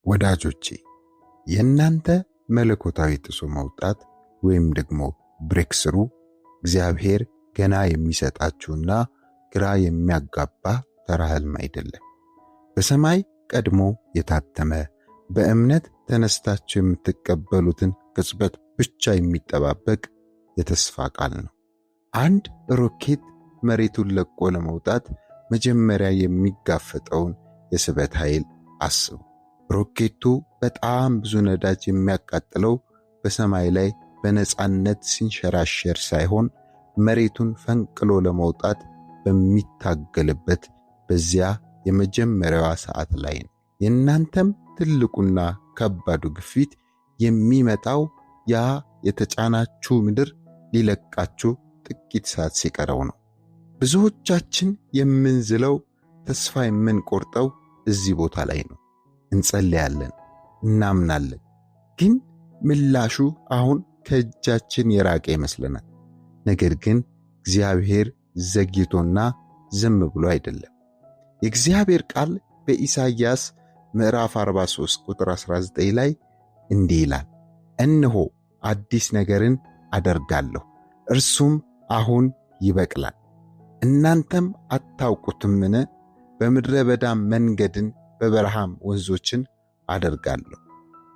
ወዳጆቼ የእናንተ መለኮታዊ ጥሶ መውጣት ወይም ደግሞ ብሬክስሩ እግዚአብሔር ገና የሚሰጣችሁና ግራ የሚያጋባ ተራ ህልም አይደለም። በሰማይ ቀድሞ የታተመ በእምነት ተነስታችሁ የምትቀበሉትን ቅጽበት ብቻ የሚጠባበቅ የተስፋ ቃል ነው። አንድ ሮኬት መሬቱን ለቆ ለመውጣት መጀመሪያ የሚጋፈጠውን የስበት ኃይል አስቡ። ሮኬቱ በጣም ብዙ ነዳጅ የሚያቃጥለው በሰማይ ላይ በነጻነት ሲንሸራሸር ሳይሆን መሬቱን ፈንቅሎ ለመውጣት በሚታገልበት በዚያ የመጀመሪያዋ ሰዓት ላይ ነው። የእናንተም ትልቁና ከባዱ ግፊት የሚመጣው ያ የተጫናችሁ ምድር ሊለቃችሁ ጥቂት ሰዓት ሲቀረው ነው። ብዙዎቻችን የምንዝለው ተስፋ የምንቆርጠው እዚህ ቦታ ላይ ነው። እንጸልያለን፣ እናምናለን፣ ግን ምላሹ አሁን ከእጃችን የራቀ ይመስለናል። ነገር ግን እግዚአብሔር ዘግይቶና ዝም ብሎ አይደለም። የእግዚአብሔር ቃል በኢሳይያስ ምዕራፍ 43 ቁጥር 19 ላይ እንዲህ ይላል፣ እነሆ አዲስ ነገርን አደርጋለሁ፣ እርሱም አሁን ይበቅላል፣ እናንተም አታውቁትምን? በምድረ በዳ መንገድን በበረሃም ወንዞችን አደርጋለሁ።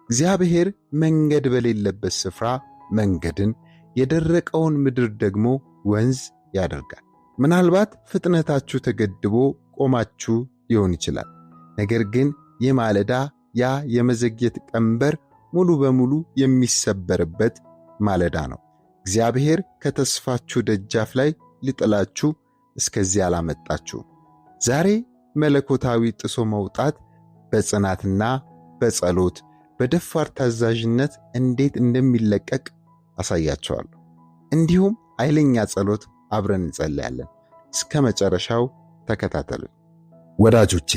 እግዚአብሔር መንገድ በሌለበት ስፍራ መንገድን፣ የደረቀውን ምድር ደግሞ ወንዝ ያደርጋል። ምናልባት ፍጥነታችሁ ተገድቦ ቆማችሁ ሊሆን ይችላል። ነገር ግን የማለዳ ያ የመዘግየት ቀንበር ሙሉ በሙሉ የሚሰበርበት ማለዳ ነው። እግዚአብሔር ከተስፋችሁ ደጃፍ ላይ ሊጥላችሁ እስከዚህ አላመጣችሁ። ዛሬ መለኮታዊ ጥሶ መውጣት በጽናትና በጸሎት በደፋር ታዛዥነት እንዴት እንደሚለቀቅ አሳያቸዋለሁ። እንዲሁም ኃይለኛ ጸሎት አብረን እንጸልያለን። እስከ መጨረሻው ተከታተሉኝ። ወዳጆቼ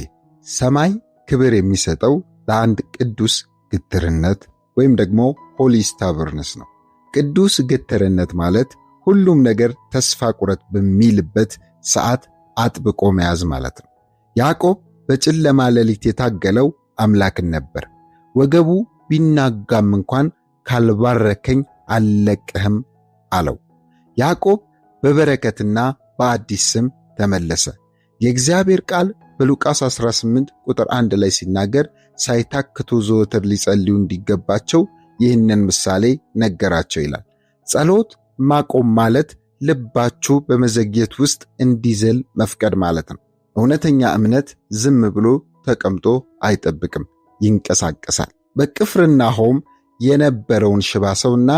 ሰማይ ክብር የሚሰጠው ለአንድ ቅዱስ ግትርነት ወይም ደግሞ ሆሊ ስታብርነስ ነው። ቅዱስ ግትርነት ማለት ሁሉም ነገር ተስፋ ቁረጥ በሚልበት ሰዓት አጥብቆ መያዝ ማለት ነው። ያዕቆብ በጨለማ ሌሊት የታገለው አምላክን ነበር። ወገቡ ቢናጋም እንኳን ካልባረከኝ አልለቅህም አለው። ያዕቆብ በበረከትና በአዲስ ስም ተመለሰ። የእግዚአብሔር ቃል በሉቃስ 18 ቁጥር 1 ላይ ሲናገር ሳይታክቱ ዘወትር ሊጸልዩ እንዲገባቸው ይህንን ምሳሌ ነገራቸው ይላል። ጸሎት ማቆም ማለት ልባችሁ በመዘግየት ውስጥ እንዲዘል መፍቀድ ማለት ነው። እውነተኛ እምነት ዝም ብሎ ተቀምጦ አይጠብቅም፣ ይንቀሳቀሳል። በቅፍርናሆም የነበረውን ሽባ ሰውና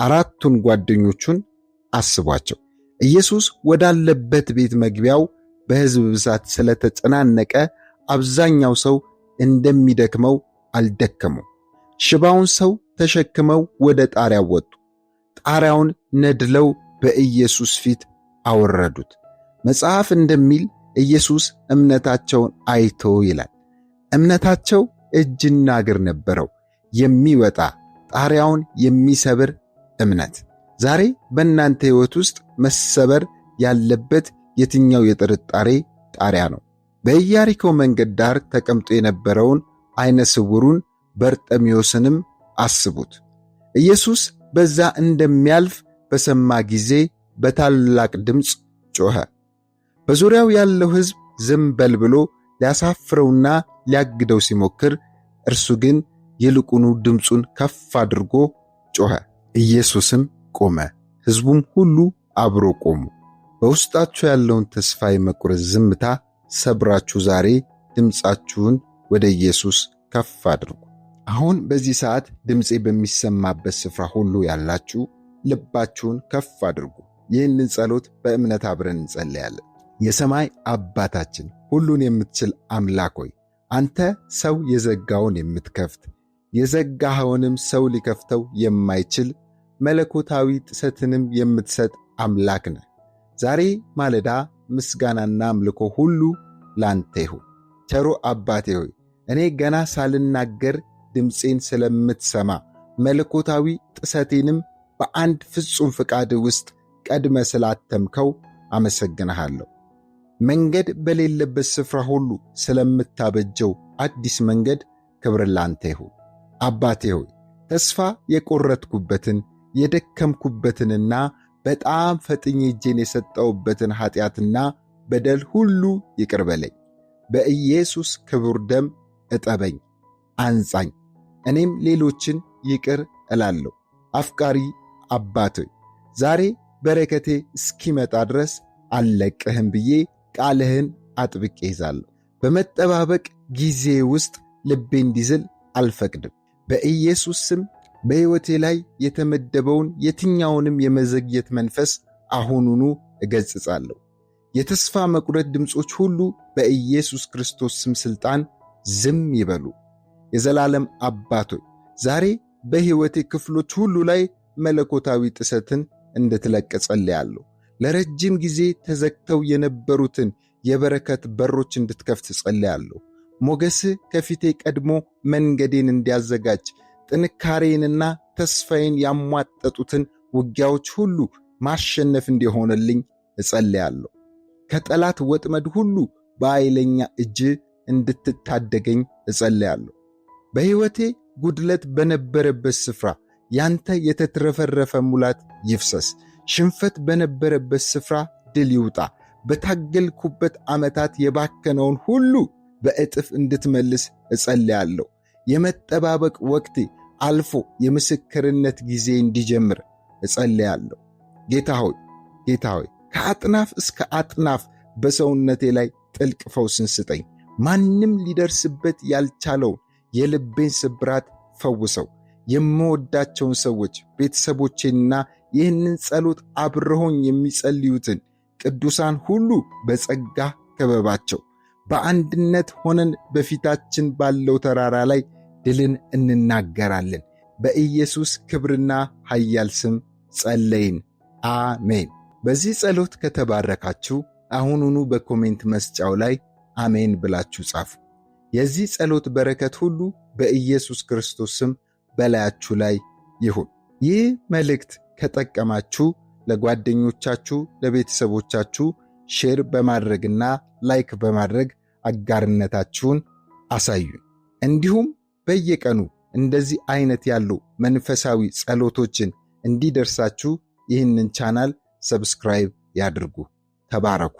4ቱን ጓደኞቹን አስቧቸው። ኢየሱስ ወዳለበት ቤት መግቢያው በሕዝብ ብዛት ስለተጨናነቀ አብዛኛው ሰው እንደሚደክመው አልደከሙም። ሽባውን ሰው ተሸክመው ወደ ጣሪያው ወጡ። ጣሪያውን ነድለው በኢየሱስ ፊት አወረዱት። መጽሐፍ እንደሚል ኢየሱስ እምነታቸውን አይቶ ይላል። እምነታቸው እጅና እግር ነበረው፣ የሚወጣ ጣሪያውን የሚሰብር እምነት። ዛሬ በእናንተ ሕይወት ውስጥ መሰበር ያለበት የትኛው የጥርጣሬ ጣሪያ ነው? በኢያሪኮ መንገድ ዳር ተቀምጦ የነበረውን ዓይነ ስውሩን በርጤሜዎስንም አስቡት። ኢየሱስ በዛ እንደሚያልፍ በሰማ ጊዜ በታላቅ ድምፅ ጮኸ። በዙሪያው ያለው ሕዝብ ዝም በል ብሎ ሊያሳፍረውና ሊያግደው ሲሞክር፣ እርሱ ግን ይልቁኑ ድምፁን ከፍ አድርጎ ጮኸ። ኢየሱስም ቆመ፣ ሕዝቡም ሁሉ አብሮ ቆሙ። በውስጣችሁ ያለውን ተስፋ የመቁረጥ ዝምታ ሰብራችሁ ዛሬ ድምፃችሁን ወደ ኢየሱስ ከፍ አድርጉ። አሁን በዚህ ሰዓት ድምፄ በሚሰማበት ስፍራ ሁሉ ያላችሁ ልባችሁን ከፍ አድርጉ። ይህንን ጸሎት በእምነት አብረን እንጸልያለን። የሰማይ አባታችን፣ ሁሉን የምትችል አምላክ ሆይ፣ አንተ ሰው የዘጋውን የምትከፍት የዘጋኸውንም ሰው ሊከፍተው የማይችል መለኮታዊ ጥሰትንም የምትሰጥ አምላክ ነህ። ዛሬ ማለዳ ምስጋናና አምልኮ ሁሉ ላንተ ይሁን። ቸሮ አባቴ ሆይ፣ እኔ ገና ሳልናገር ድምፄን ስለምትሰማ መለኮታዊ ጥሰቴንም በአንድ ፍጹም ፍቃድ ውስጥ ቀድመ ስላተምከው አመሰግንሃለሁ። መንገድ በሌለበት ስፍራ ሁሉ ስለምታበጀው አዲስ መንገድ ክብር ላንተ ይሁን። አባቴ ሆይ ተስፋ የቆረጥኩበትን የደከምኩበትንና በጣም ፈጥኜ እጄን የሰጠውበትን ኃጢአትና በደል ሁሉ ይቅር በለኝ። በኢየሱስ ክቡር ደም እጠበኝ፣ አንጻኝ። እኔም ሌሎችን ይቅር እላለሁ። አፍቃሪ አባት ሆይ ዛሬ በረከቴ እስኪመጣ ድረስ አልለቅህም ብዬ ቃልህን አጥብቄ ይዛለሁ። በመጠባበቅ ጊዜ ውስጥ ልቤ እንዲዝል አልፈቅድም። በኢየሱስ ስም በሕይወቴ ላይ የተመደበውን የትኛውንም የመዘግየት መንፈስ አሁኑኑ እገሥጻለሁ። የተስፋ መቁረጥ ድምፆች ሁሉ በኢየሱስ ክርስቶስ ስም ሥልጣን ዝም ይበሉ። የዘላለም አባት ሆይ ዛሬ በሕይወቴ ክፍሎች ሁሉ ላይ መለኮታዊ ጥሰትን እንድትለቅ ጸልያለሁ። ለረጅም ጊዜ ተዘግተው የነበሩትን የበረከት በሮች እንድትከፍት ጸልያለሁ። ሞገስህ ከፊቴ ቀድሞ መንገዴን እንዲያዘጋጅ፣ ጥንካሬንና ተስፋዬን ያሟጠጡትን ውጊያዎች ሁሉ ማሸነፍ እንዲሆንልኝ እጸልያለሁ። ከጠላት ወጥመድ ሁሉ በኃይለኛ እጅ እንድትታደገኝ እጸልያለሁ። በሕይወቴ ጉድለት በነበረበት ስፍራ ያንተ የተትረፈረፈ ሙላት ይፍሰስ። ሽንፈት በነበረበት ስፍራ ድል ይውጣ። በታገልኩበት ዓመታት የባከነውን ሁሉ በእጥፍ እንድትመልስ እጸልያለሁ። የመጠባበቅ ወቅቴ አልፎ የምስክርነት ጊዜ እንዲጀምር እጸልያለሁ። ጌታ ሆይ ከአጥናፍ እስከ አጥናፍ በሰውነቴ ላይ ጥልቅ ፈውስን ስጠኝ። ማንም ሊደርስበት ያልቻለውን የልቤን ስብራት ፈውሰው። የምወዳቸውን ሰዎች ቤተሰቦቼንና ይህንን ጸሎት አብረሆኝ የሚጸልዩትን ቅዱሳን ሁሉ በጸጋ ከበባቸው። በአንድነት ሆነን በፊታችን ባለው ተራራ ላይ ድልን እንናገራለን። በኢየሱስ ክብርና ኃያል ስም ጸለይን፣ አሜን። በዚህ ጸሎት ከተባረካችሁ አሁኑኑ በኮሜንት መስጫው ላይ አሜን ብላችሁ ጻፉ። የዚህ ጸሎት በረከት ሁሉ በኢየሱስ ክርስቶስ ስም በላያችሁ ላይ ይሁን። ይህ መልእክት ከጠቀማችሁ ለጓደኞቻችሁ፣ ለቤተሰቦቻችሁ ሼር በማድረግና ላይክ በማድረግ አጋርነታችሁን አሳዩን። እንዲሁም በየቀኑ እንደዚህ አይነት ያሉ መንፈሳዊ ጸሎቶችን እንዲደርሳችሁ ይህንን ቻናል ሰብስክራይብ ያድርጉ። ተባረኩ።